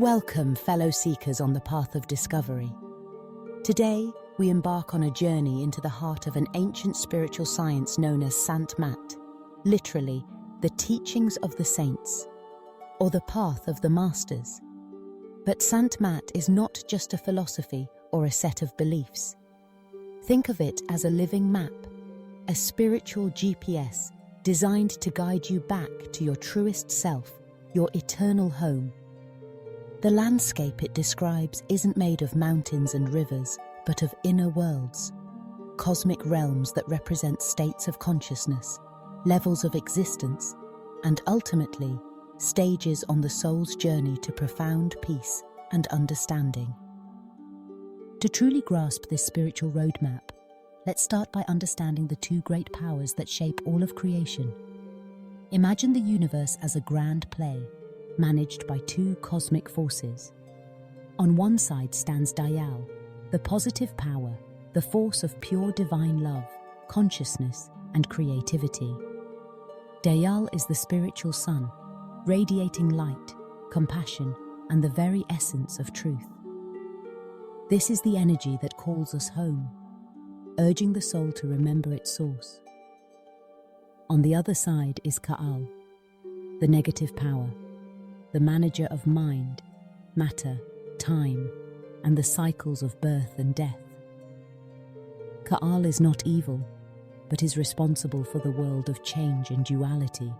Welcome, fellow seekers on the path of discovery. Today, we embark on a journey into the heart of an ancient spiritual science known as Sant Mat, literally, the teachings of the saints, or the path of the masters. But Sant Mat is not just a philosophy or a set of beliefs. Think of it as a living map, a spiritual GPS designed to guide you back to your truest self, your eternal home. The landscape it describes isn't made of mountains and rivers, but of inner worlds, cosmic realms that represent states of consciousness, levels of existence, and ultimately, stages on the soul's journey to profound peace and understanding. To truly grasp this spiritual roadmap, let's start by understanding the two great powers that shape all of creation. Imagine the universe as a grand play, managed by two cosmic forces. On one side stands Dayal, the positive power, the force of pure divine love, consciousness, and creativity. Dayal is the spiritual sun, radiating light, compassion, and the very essence of truth. This is the energy that calls us home, urging the soul to remember its source. On the other side is Ka'al, the negative power, the manager of mind, matter, time, and the cycles of birth and death. Ka'al is not evil, but is responsible for the world of change and duality,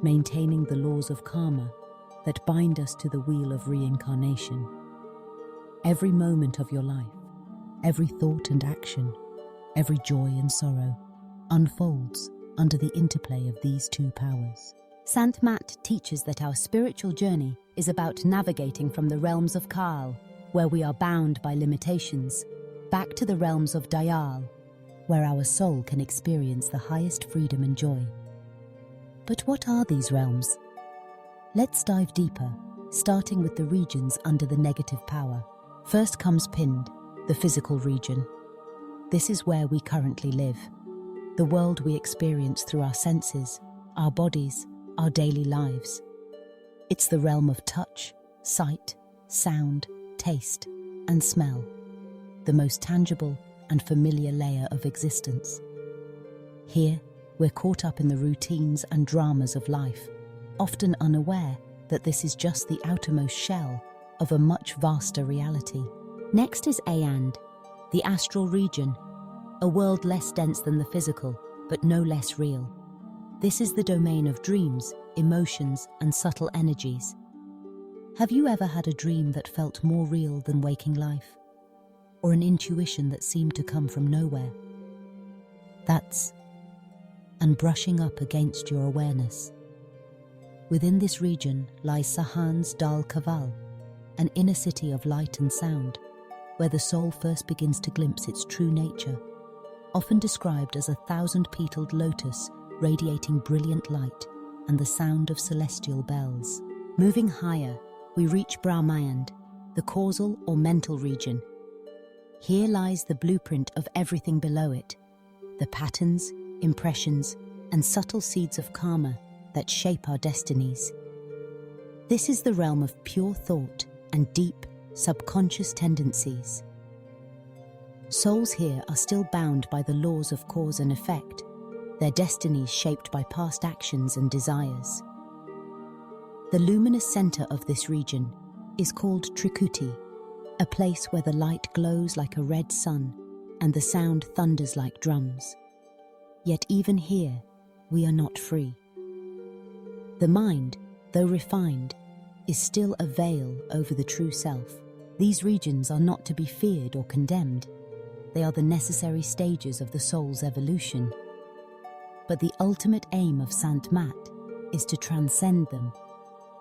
maintaining the laws of karma that bind us to the wheel of reincarnation. Every moment of your life, every thought and action, every joy and sorrow, unfolds under the interplay of these two powers. Sant Mat teaches that our spiritual journey is about navigating from the realms of Ka'al, where we are bound by limitations, back to the realms of Dayal, where our soul can experience the highest freedom and joy. But what are these realms? Let's dive deeper, starting with the regions under the negative power. First comes Pind, the physical region. This is where we currently live, the world we experience through our senses, our bodies, our daily lives. It's the realm of touch, sight, sound, taste, and smell, the most tangible and familiar layer of existence. Here, we're caught up in the routines and dramas of life, often unaware that this is just the outermost shell of a much vaster reality. Next is Ayand, the astral region, a world less dense than the physical, but no less real. This is the domain of dreams, emotions, and subtle energies. Have you ever had a dream that felt more real than waking life? Or an intuition that seemed to come from nowhere? And brushing up against your awareness. Within this region lies Sahan's Dal Kaval, an inner city of light and sound, where the soul first begins to glimpse its true nature, often described as a thousand-petaled lotus radiating brilliant light and the sound of celestial bells. Moving higher, we reach Brahmayand, the causal or mental region. Here lies the blueprint of everything below it, the patterns, impressions, and subtle seeds of karma that shape our destinies. This is the realm of pure thought and deep, subconscious tendencies. Souls here are still bound by the laws of cause and effect, their destinies shaped by past actions and desires. The luminous center of this region is called Trikuti, a place where the light glows like a red sun and the sound thunders like drums. Yet even here, we are not free. The mind, though refined, is still a veil over the true self. These regions are not to be feared or condemned. They are the necessary stages of the soul's evolution. But the ultimate aim of Sant Mat is to transcend them,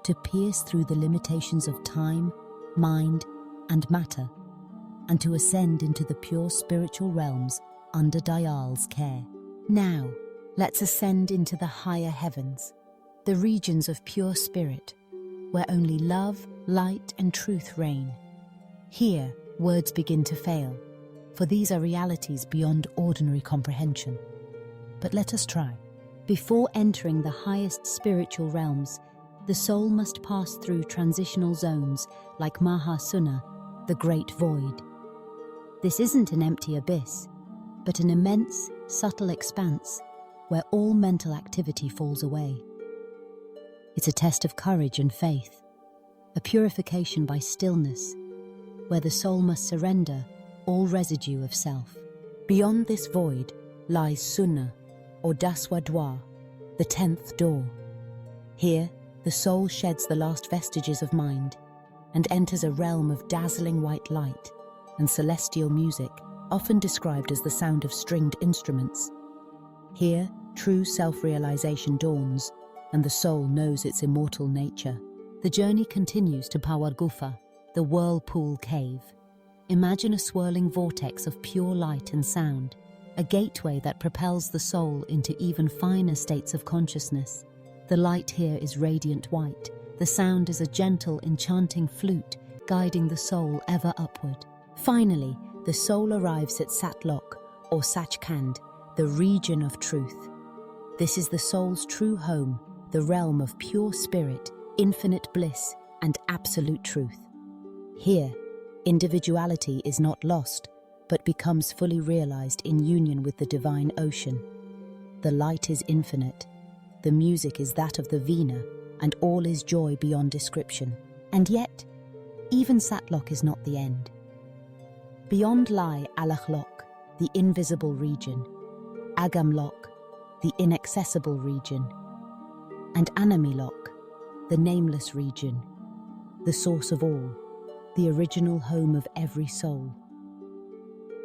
to pierce through the limitations of time, mind, and matter, and to ascend into the pure spiritual realms under Dayal's care. Now, let's ascend into the higher heavens, the regions of pure spirit, where only love, light, and truth reign. Here, words begin to fail, for these are realities beyond ordinary comprehension. But let us try. Before entering the highest spiritual realms, The soul must pass through transitional zones like Mahasuna, the Great Void. This isn't an empty abyss, but an immense, subtle expanse where all mental activity falls away. It's a test of courage and faith, a purification by stillness, where the soul must surrender all residue of self. Beyond this void lies Sunna, or Daswa Dwar, the 10th door. Here, the soul sheds the last vestiges of mind and enters a realm of dazzling white light and celestial music, often described as the sound of stringed instruments. Here, true self-realization dawns, and the soul knows its immortal nature. The journey continues to Pawar Gufa, the whirlpool cave. Imagine a swirling vortex of pure light and sound, a gateway that propels the soul into even finer states of consciousness. The light here is radiant white. The sound is a gentle, enchanting flute, guiding the soul ever upward. Finally, the soul arrives at Satlok, or Sachkhand, the region of truth. This is the soul's true home, the realm of pure spirit, infinite bliss, and absolute truth. Here, individuality is not lost, but becomes fully realized in union with the divine ocean. The light is infinite, the music is that of the Veena, and all is joy beyond description. And yet, even Satlok is not the end. Beyond lie Alakhlok, the invisible region, Agamlok, the inaccessible region, and Anamilok, the nameless region, the source of all, the original home of every soul.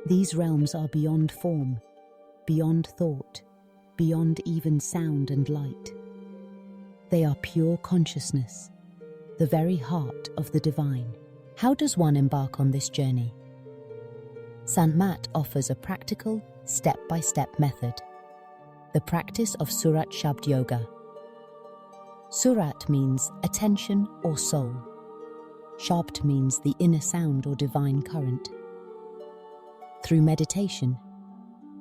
These realms are beyond form, beyond thought, beyond even sound and light. They are pure consciousness, the very heart of the divine. How does one embark on this journey? Sant Mat offers a practical, step-by-step method. The practice of Surat Shabd Yoga. Surat means attention or soul. Shabd means the inner sound or divine current. Through meditation,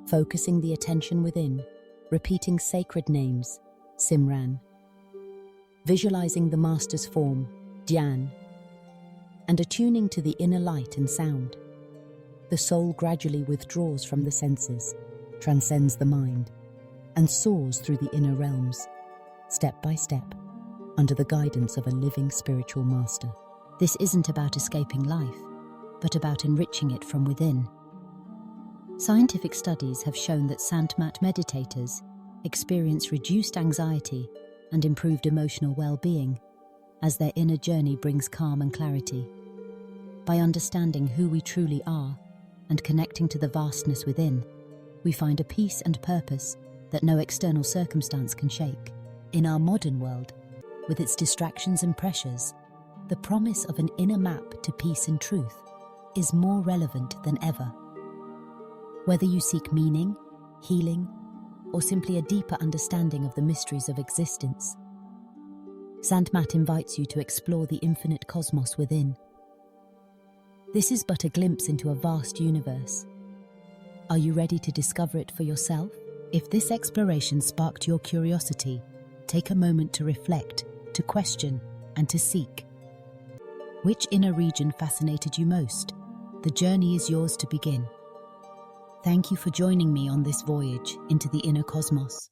focusing the attention within, repeating sacred names, Simran, visualizing the master's form, Dhyan, and attuning to the inner light and sound, the soul gradually withdraws from the senses, transcends the mind, and soars through the inner realms, step by step, under the guidance of a living spiritual master. This isn't about escaping life, but about enriching it from within. Scientific studies have shown that Sant Mat meditators experience reduced anxiety and improved emotional well-being as their inner journey brings calm and clarity. By understanding who we truly are and connecting to the vastness within, we find a peace and purpose that no external circumstance can shake. In our modern world, with its distractions and pressures, the promise of an inner map to peace and truth is more relevant than ever. Whether you seek meaning, healing, or simply a deeper understanding of the mysteries of existence, Sant Mat invites you to explore the infinite cosmos within. This is but a glimpse into a vast universe. Are you ready to discover it for yourself? If this exploration sparked your curiosity, take a moment to reflect, to question, and to seek. Which inner region fascinated you most? The journey is yours to begin. Thank you for joining me on this voyage into the inner cosmos.